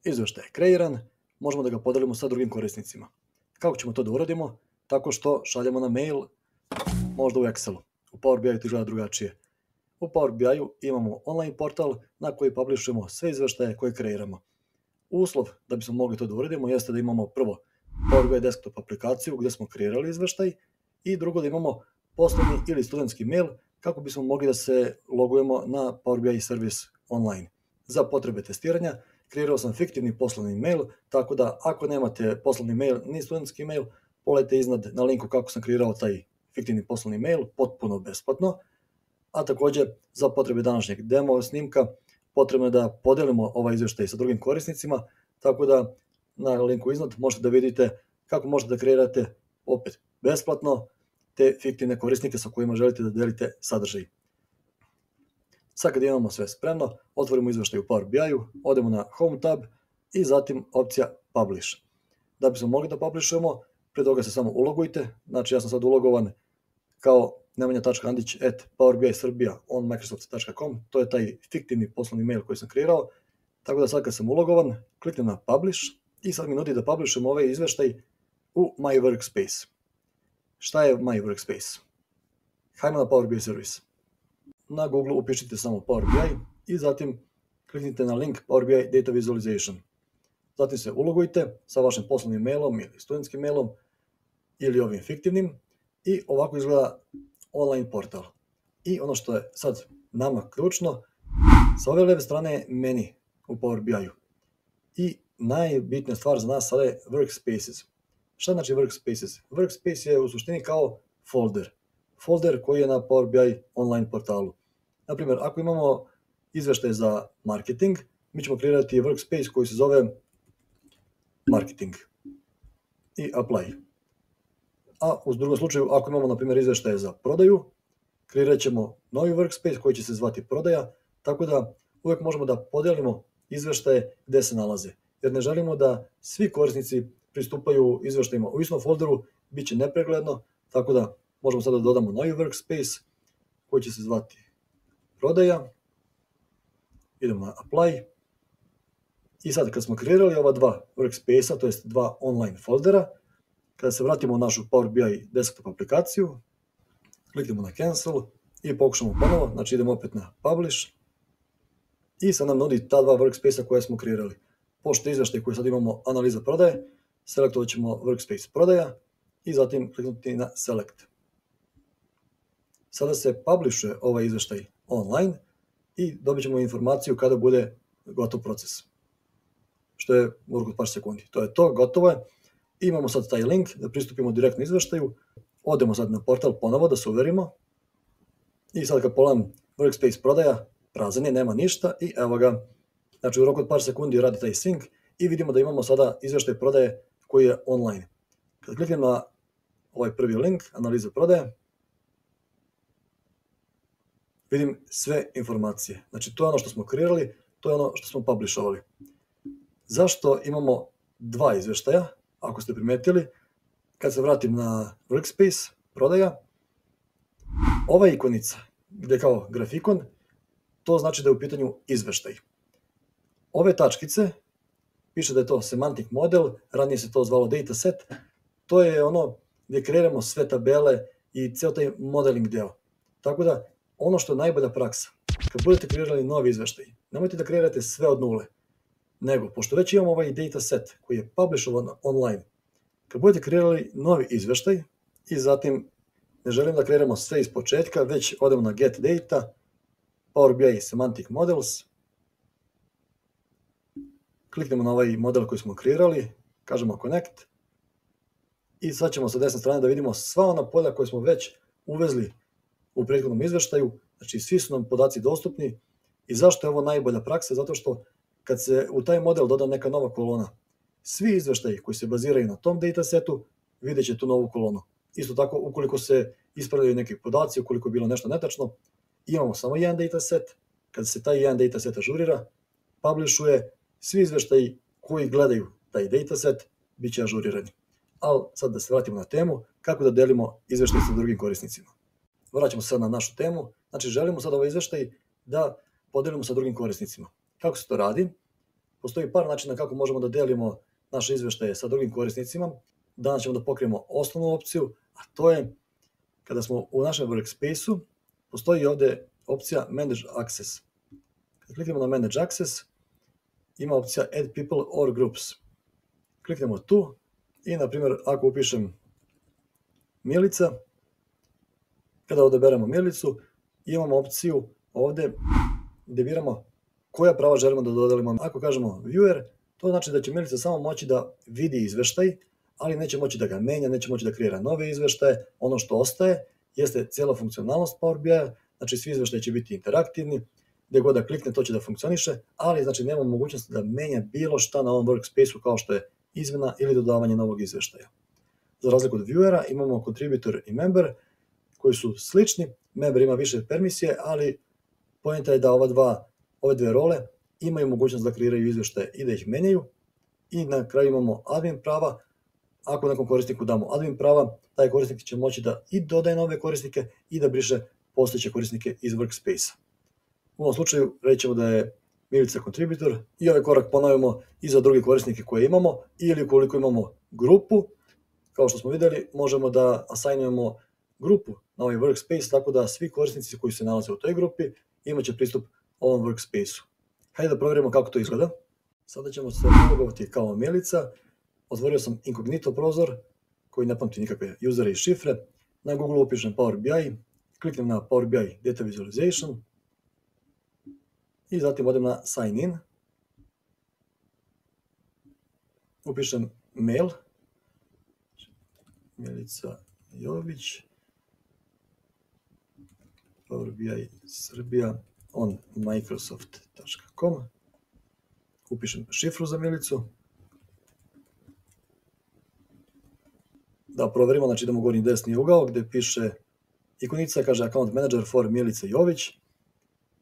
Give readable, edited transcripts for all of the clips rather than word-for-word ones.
izveštaj je kreiran, možemo da ga podelimo sa drugim korisnicima. Kako ćemo to da uradimo? Tako što šaljemo na mail, možda u Excelu. U Power BI to izgleda drugačije. U Power BI-u imamo online portal na koji publishujemo sve izveštaje koje kreiramo. Uslov da bismo mogli to da uradimo jeste da imamo prvo Power BI desktop aplikaciju gdje smo kreirali izveštaj i drugo da imamo poslovni ili studentski mail kako bismo mogli da se logujemo na Power BI servis online. Za potrebe testiranja kreirao sam fiktivni poslovni mail, tako da ako nemate poslovni mail ni studentski mail, pogledajte iznad na linku kako sam kreirao taj fiktivni poslovni mail, potpuno besplatno. A također za potrebe današnjeg demo snimka potrebno je da podelimo ovaj izveštaj sa drugim korisnicima, tako da na linku iznad možete da vidite kako možete da kreirate opet besplatno te fiktivne korisnike sa kojima želite da delite sadržaj. Sad kad imamo sve spremno, otvorimo izveštaj u Power BI-u, odemo na Home tab i zatim opcija Publish. Da bismo mogli da publishujemo, pre toga se samo ulogujte, znači ja sam sad ulogovan kao nemanja.andić@powerbisrbia on microsoft.com, to je taj fiktivni poslovni mail koji sam kreirao, tako da sad kad sam ulogovan, kliknem na Publish i sad mi nudi da publishujem ovaj izveštaj u My Workspace. Šta je My Workspace? Hajmo na Power BI servis. Na Google upišite samo Power BI i zatim kliknite na link Power BI Data Visualization. Zatim se ulogujte sa vašim poslovnim mailom ili studentskim mailom ili ovim fiktivnim i ovako izgleda online portal. I ono što je sad nama ključno, sa ove leve strane je meni u Power BI-u. I najbitnija stvar za nas sada je Workspaces. Šta znači Workspaces? Workspace je u suštini kao folder. Folder koji je na Power BI online portalu. Naprimjer, ako imamo izveštaj za marketing, mi ćemo kreirati Workspace koji se zove marketing i apply. A u drugom slučaju, ako imamo na primjer izveštaje za prodaju, kreirat ćemo novi workspace koji će se zvati prodaja, tako da uvijek možemo da podelimo izveštaje gde se nalaze. Jer ne želimo da svi korisnici pristupaju izveštajima u istom folderu, bit će nepregledno, tako da možemo sada da dodamo novi workspace koji će se zvati prodaja. Idemo na apply. I sad kad smo kreirali ova dva workspace-a, to jest dva online foldera, kada se vratimo u našu Power BI desktop aplikaciju, kliknemo na cancel i pokušamo ponovo, znači idemo opet na publish i sad nam nudi ta dva workspace-a koje smo kreirali. Pošto izveštaj koji sad imamo analiza prodaje, selektovat ćemo workspace prodaja i zatim kliknuti na select. Sada se publishuje ovaj izveštaj online i dobit ćemo informaciju kada bude gotov proces. Što je u roku od par sekundi. To je to, gotovo je. Imamo sad taj link da pristupimo direktno izveštaju. Odemo sad na portal ponovo da se uverimo. I sad kad pogledam workspace prodaja, prazan je, nema ništa i evo ga. Znači u roku od par sekundi radi taj sync i vidimo da imamo sada izveštaj prodaje koji je online. Kad kliknem na ovaj prvi link, analiza prodaje, vidim sve informacije. Znači to je ono što smo kreirali, to je ono što smo publishovali. Zašto imamo dva izveštaja? Ako ste primetili, kad se vratim na workspace, prodaja, ova ikonica gdje je kao grafikon, to znači da je u pitanju izveštaj. Ove tačkice, piše da je to semantic model, ranije se to zvalo dataset, to je ono gdje kreiramo sve tabele i ceo taj modeling deo. Tako da, ono što je najbolja praksa, kad budete kreirali novi izveštaj, nemojte da kreirate sve od nule, nego, pošto već imamo ovaj dataset koji je publishovan online, kad budete kreirali novi izveštaj i zatim ne želim da kreiramo sve iz početka, već odemo na Get Data, Power BI Semantic Models, kliknemo na ovaj model koji smo kreirali, kažemo Connect i sad ćemo sa desne strane da vidimo sva ona polja koje smo već uvezli u prethodnom izveštaju, znači svi su nam podaci dostupni. I zašto je ovo najbolja praksa? Zato što kad se u taj model doda neka nova kolona, svi izveštaji koji se baziraju na tom datasetu vidjet će tu novu kolonu. Isto tako, ukoliko se ispravljaju neki podaci, ukoliko je bilo nešto netačno, imamo samo jedan dataset, kad se taj jedan dataset ažurira, publishuje, svi izveštaji koji gledaju taj dataset bit će ažurirani. Ali sad da se vratimo na temu, kako da delimo izveštaj sa drugim korisnicima. Vraćamo se sad na našu temu, znači želimo sad ovaj izveštaj da podelimo sa drugim korisnicima. Kako se to radi? Postoji par načina kako možemo da delimo naše izveštaje sa drugim korisnicima. Danas ćemo da pokrijemo osnovnu opciju, a to je kada smo u našem workspace-u, postoji ovde opcija Manage Access. Kada kliknemo na Manage Access, ima opcija Add People or Groups. Kliknemo tu i, na primjer, ako upišem Milica, kada odaberemo Milicu, imamo opciju ovde gde biramo koja prava želimo da dodelimo. Ako kažemo Viewer, to znači da će Milica samo moći da vidi izveštaj, ali neće moći da ga menja, neće moći da kreira nove izveštaje. Ono što ostaje jeste cijela funkcionalnost Power BI-a, znači svi izveštaji će biti interaktivni, gde god da klikne to će da funkcioniše, ali znači nema mogućnosti da menja bilo šta na ovom workspace-u kao što je izmena ili dodavanje novog izveštaja. Za razliku od Viewera imamo Contributor i Member koji su slični, Member ima više permisije, ali poenta je da ove dve role imaju mogućnost da kreiraju izveštaje i da ih menjaju. I na kraju imamo admin prava. Ako nekom korisniku damo admin prava, taj korisnik će moći da i dodaje nove korisnike i da briše postojeće korisnike iz workspace-a. U ovom slučaju reći ćemo da je Milica contributor i ovaj korak ponavljamo i za druge korisnike koje imamo, ili ukoliko imamo grupu, kao što smo videli, možemo da asagnujemo grupu na ovaj workspace, tako da svi korisnici koji se nalaze u toj grupi imaće pristup ovom workspace-u. Hajde da provjerimo kako to izgleda. Sada ćemo se ulogovati kao Milica. Otvorio sam inkognito prozor koji ne pamti nikakve usere i šifre. Na Google upišem Power BI, kliknem na Power BI Data Visualization i zatim odem na Sign In. Upišem mail, Milica Jović, Power BI Srbija on microsoft.com. Upišem šifru za Milicu. Da proverimo, znači idemo u gornji desni ugao gde piše ikonica, kaže Account Manager for Milica Jović.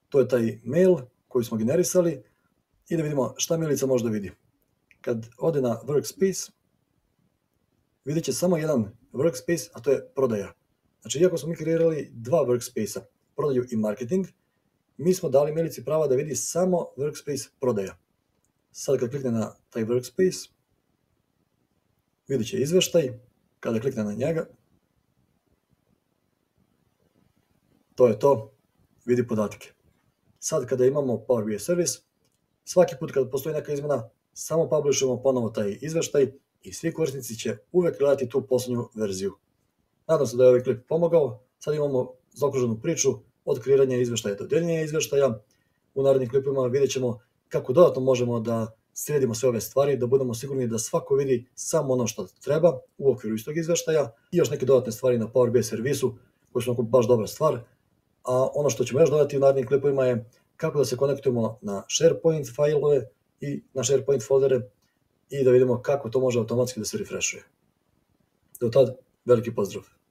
To je taj mail koji smo generisali i da vidimo šta Milica može da vidi. Kad ode na workspace, vidjet će samo jedan workspace, a to je prodaja. Znači, iako smo mi kreirali dva workspace-a, prodaju i marketing, mi smo dali Milici prava da vidi samo workspace prodaja. Sad kad klikne na taj workspace, vidjet će izveštaj. Kada klikne na njega, to je to, vidi podatke. Sad kada imamo Power BI servis, svaki put kada postoji neka izmena, samo publishujemo ponovo taj izveštaj i svi korisnici će uvek gledati tu poslednju verziju. Nadam se da je ovaj klip pomogao. Sad imamo zaokruženu priču od kreiranja izveštaja do deljenja izveštaja. U narednim klipima vidjet ćemo kako dodatno možemo da sredimo sve ove stvari, da budemo sigurni da svako vidi samo ono što treba u okviru istog izveštaja i još neke dodatne stvari na Power BI servisu koje su baš dobra stvar. A ono što ćemo još dodati u narednim klipovima je kako da se konektujemo na SharePoint failove i na SharePoint foldere i da vidimo kako to može automatski da se refreshuje. Do tad, veliki pozdrav!